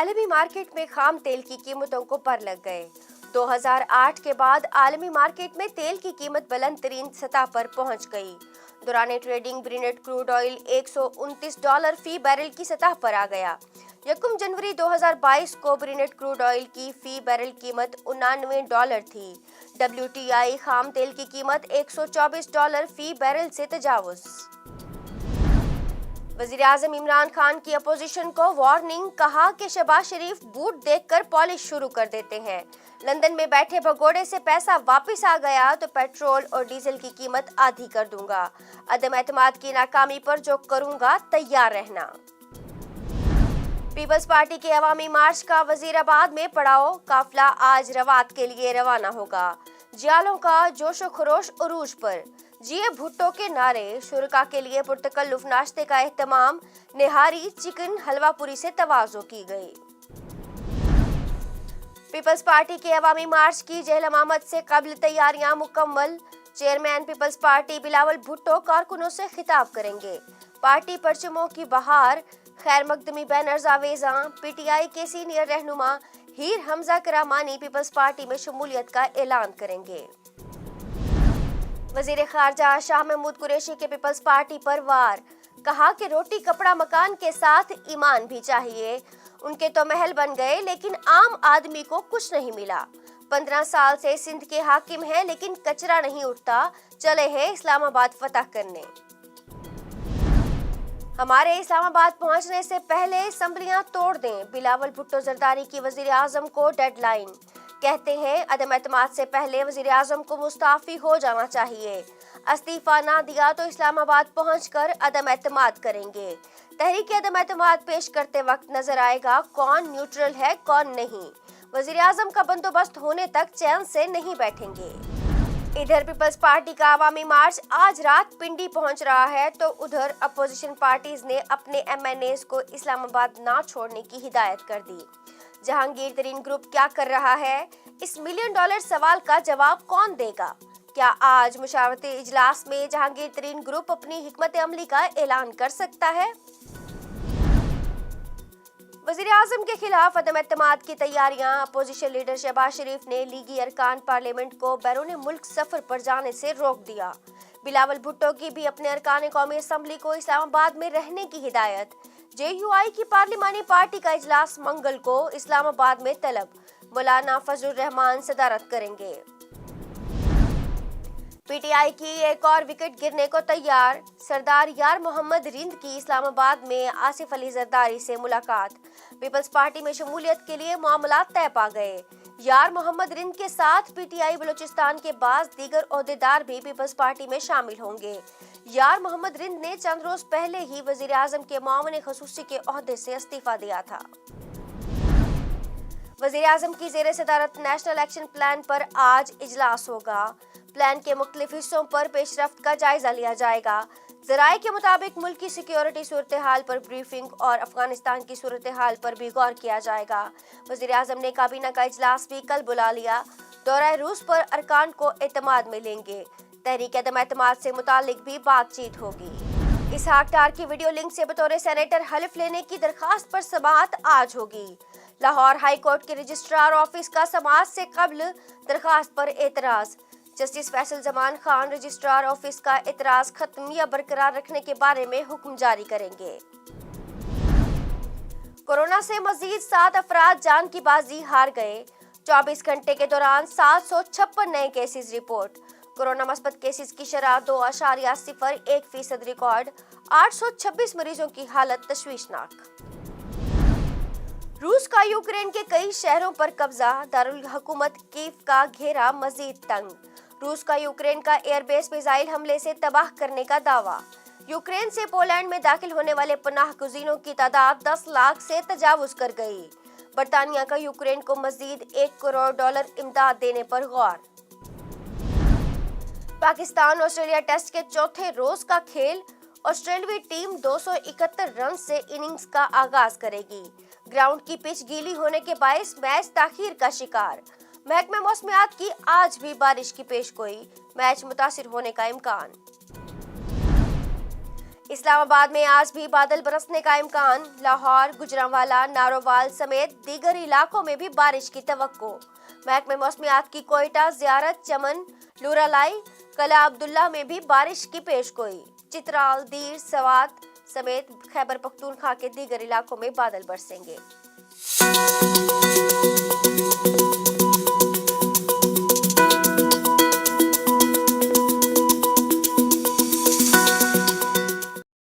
आलमी मार्केट में खाम तेल की कीमतों को पर लग गए। 2008 के बाद आलमी मार्केट में तेल की कीमत बुलंद तरीन सतह पर पहुंच गई। दौरान ट्रेडिंग ब्रेंट क्रूड ऑयल $129 फी बैरल की सतह पर आ गया। 1 जनवरी 2022 को ब्रेंट क्रूड ऑयल की फी बैरल कीमत $99 थी। WTI खाम तेल की कीमत $124 फी बैरल से तजावुज। वज़ीर-ए-आज़म इमरान खान की अपोजिशन को वार्निंग, कहा कि शहबाज शरीफ बूट देखकर पॉलिश शुरू कर देते हैं। लंदन में बैठे भगोड़े से पैसा वापस आ गया तो पेट्रोल और डीजल की कीमत आधी कर दूंगा। अदम एतमाद की नाकामी पर जो करूंगा तैयार रहना। पीपल्स पार्टी के अवामी मार्च का वजीराबाद में पड़ाव, काफिला आज रवात के लिए रवाना होगा। जियालों का जोशो खरोश उरूज पर, जिए भुट्टो के नारे, शुरका के लिए पुरतकल्लुफ नाश्ते का एहतमाम, निहारी चिकन हलवा पूरी से तवाज़ो की गई। पीपल्स पार्टी के अवामी मार्च की जहलमामत से कबल तैयारियां मुकम्मल। चेयरमैन पीपल्स पार्टी बिलावल भुट्टो कारकुनों से खिताब करेंगे। पार्टी परचमों की बहार, खैर मकदमी बैनर्स आवेजा। PTI के सीनियर रहनुमा हीर हमजा करामानी पीपल्स पार्टी में शमूलियत का ऐलान करेंगे। वजीर खारजा शाह महमूद कुरैशी के पीपल्स पार्टी पर वार, कहा कि रोटी कपड़ा मकान के साथ ईमान भी चाहिए। उनके तो महल बन गए लेकिन आम आदमी को कुछ नहीं मिला। 15 साल से सिंध के हाकिम हैं लेकिन कचरा नहीं उठता, चले हैं इस्लामाबाद फतह करने। हमारे इस्लामाबाद पहुंचने से पहले असम्बलियां तोड़ दें, बिलावल भुट्टो जरदारी की वज़ीर-ए-आज़म को डेडलाइन। कहते हैं अदम एतमाद से पहले वज़ीर-ए-आज़म को मुस्ताफी हो जाना चाहिए। इस्तीफा ना दिया तो इस्लामाबाद पहुंचकर अदम एतमाद करेंगे। तहरीक अदम एतमाद पेश करते वक्त नजर आएगा कौन न्यूट्रल है कौन नहीं। वज़ीर-ए-आज़म का बंदोबस्त होने तक चैन से नहीं बैठेंगे। इधर पीपल्स पार्टी का अवामी मार्च आज रात पिंडी पहुंच रहा है तो उधर अपोजिशन पार्टीज ने अपने MNAs को इस्लामाबाद ना छोड़ने की हिदायत कर दी। जहांगीर तरीन ग्रुप क्या कर रहा है, इस $1 मिलियन सवाल का जवाब कौन देगा? क्या आज मुशावरती इजलास में जहांगीर तरीन ग्रुप अपनी हिकमत अमली का ऐलान कर सकता है? वज़ीर-ए-आज़म के खिलाफ अदम एतमाद की तैयारियां, अपोजिशन लीडर शहबाज शरीफ ने लीगी अरकान पार्लियामेंट को बैरून मुल्क सफर पर जाने से रोक दिया। बिलावल भुट्टो की भी अपने अरकान कौमी असम्बली को इस्लामाबाद में रहने की हिदायत। JUI की पार्लिमानी पार्टी का इजलास मंगल को इस्लामाबाद में तलब, मौलाना फजलुर रहमान सदारत करेंगे। PTI की एक और विकेट गिरने को तैयार, सरदार यार मोहम्मद रिंद की इस्लामाबाद में आसिफ अली जरदारी से मुलाकात। पीपल्स पार्टी में शमूलियत के लिए मामलात तय पा गए। यार मोहम्मद रिंद के साथ PTI बलूचिस्तान के बाज़ दीगर ओहदेदार भी पीपल्स पार्टी में शामिल होंगे। यार मोहम्मद रिंद ने चंद रोज पहले ही वज़ीर-ए-आज़म के मामले खसूसी के ओहदे से इस्तीफा दिया था। वज़ीर-ए-आज़म की ज़ेरे सदारत नेशनल एक्शन प्लान पर आज इजलास होगा। प्लान के मुख्तलिफ हिस्सों पर पेशरफ्त का जायजा लिया जाएगा। ज़राए के मुताबिक मुल्क की सिक्योरिटी सूरत हाल पर ब्रीफिंग और अफगानिस्तान की सूरत हाल पर भी गौर किया जाएगा। वज़ीर-ए-आज़म ने काबीना का इजलास भी कल बुला लिया। दौरा रूस पर अरकान को एतमाद में लेंगे। तहरीक अदम एतमाद से मुतालिक भी बातचीत होगी। इसहाक डार की वीडियो लिंक से बतौर सेनेटर हल्फ लेने की दरखास्त पर समाअत आज होगी। लाहौर हाई कोर्ट के रजिस्ट्रार ऑफिस का समाअत से कबल दरखास्त पर एतराज। Justice Faisal Zaman Khan registrar office का एतराज खत्म या बरकरार रखने के बारे में हुक्म जारी करेंगे। कोरोना से मजीद 7 अफराद जान की बाजी हार गए। 24 घंटे के दौरान 756 नए केसेस रिपोर्ट। कोरोना मस्बत केसेस की शरह 2.01% रिकॉर्ड। 826 मरीजों की हालत तशवीशनाक। रूस का यूक्रेन के कई शहरों पर कब्जा, दारुल हुकूमत कीव का घेरा मजीद तंग। रूस का यूक्रेन का एयरबेस मिसाइल हमले से तबाह करने का दावा। यूक्रेन से पोलैंड में दाखिल होने वाले पनाह गुज़ीरों की तादाद 10 लाख से तजावुज कर गई। बरतानिया का यूक्रेन को मजीद $1 करोड़ इमदाद देने पर गौर। पाकिस्तान ऑस्ट्रेलिया टेस्ट के चौथे रोज का खेल, ऑस्ट्रेलियाई टीम 271 रन से इनिंग्स का आगाज करेगी। ग्राउंड की पिच गीली होने के बायस मैच ताखीर का शिकार। महकमे मौसमियात की आज भी बारिश की पेशगोई, मैच मुतासिर होने का इम्कान। اسلام آباد میں آج بھی بادل برسنے کا امکان، لاہور، گجرانوالا، نارووال سمیت دیگر علاقوں میں بھی بارش کی توقع۔ محکمہ موسمیات کی کوئٹہ زیارت، چمن، لورالائی، قلعہ عبداللہ میں بھی بارش کی پیش گوئی۔ چترال، دیر، سوات سمیت خیبر پختونخوا کے دیگر علاقوں میں بادل برسیں گے۔